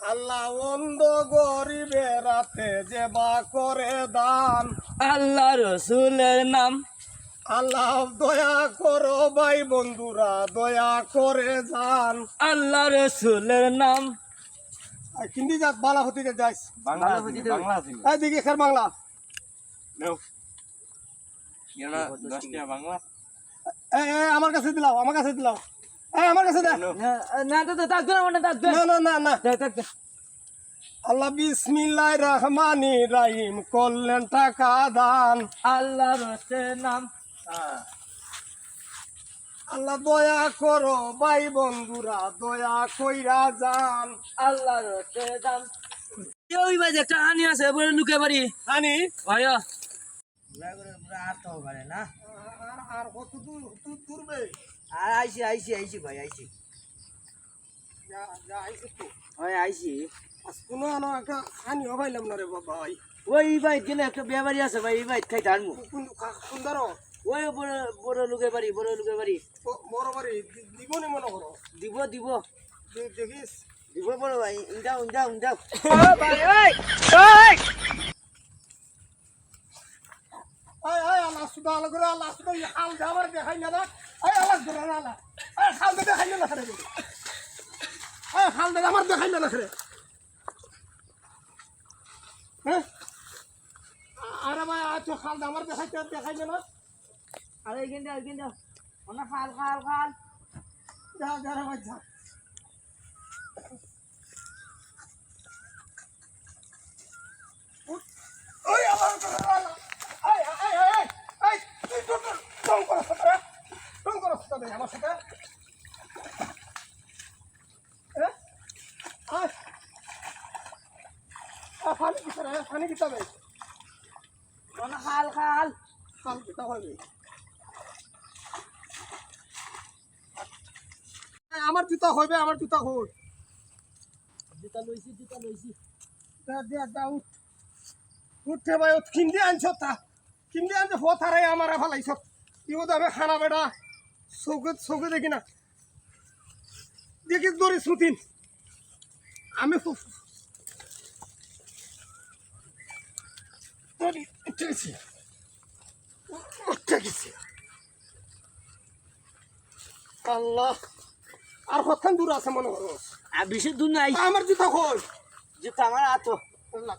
আল্লাহ অন্ধ গরিবের রাতে যে বা করে দান। আল্লাহ রসুলের নাম। আল্লাহ দয়া করো ভাই বন্ধুরা, দয়া করে যান। আল্লাহ রসুলের নাম। হিন্দি যাক বালা হতে যাইস বাংলা এই দিকে খের বাংলা বাংলা আমার কাছে দিলাও, আমার কাছে দিলাও, আমার কাছে দে। না তো থাকবে না থাকবে না না না না থাকবে। আল্লাহ বিসমিল্লাহির রহমানির রহিম করলেন টাকা দান। আল্লাহ রসুলের নাম। আল্লাহ দয়া করো ভাই বন্ধুরা, দয়া কইরা যান। আল্লাহ রসুলের নাম। ওই ভাই একটা হানি আছে বলে লুকে বাড়ি হানি ভাই আর কত দূর দূরবে আর আইছি ভাই আইছি যা যা আইছে তো ভাই আইছি। আজ কোনো আনো একটা হানিও পাইলাম না রে বাবা। ওই ভাই গেলে একটা বিয়ে আছে ভাই এই ভাই খাই ধারমু। কোন ধরো ওই বড় বড় লুকে বাড়ি বড় বাড়ি দিবনি মনে করো? দিব দিব দেখিস দিব বড় ভাই ইন্দাও ভাই আল্লাহ সুদা আল্লাহ করে আল্লাহ সুদা হাল যাবার দেখাই না না। আল্লাহ করে না আল্লাহ হাল দেখাই না রে হাল দে আমার দেখাই না রে। হ্যাঁ আরে ভাই আছো খাল আমার দেখাই না। আরে এখানটা অনেক খাল যা যা রে ভাই যা। ওই আল্লাহ করে আল্লাহ তুই তো টং করছ তবে আমার সাথে। পানি কিসে রে? পানি কিতে হবে? অনেক খাল খাল কিতে হবে? আমার জুতা হইবে, আমার জুতা হই। জুতা লইছি দে উঠতে ভাই কিনতে আনছ তা কিনতে আনছে হতারে আমার ফালাইছ ইও তো আমি খানা বেটা চোখে দেখি না দেখি দড়ি সুতিন আমি আল্লাহ আর কতক্ষণ দূর আছে মনে করো? আর বেশি দূর নাই। আমার জুতা কই? জুতা আমার হাত। আল্লাহ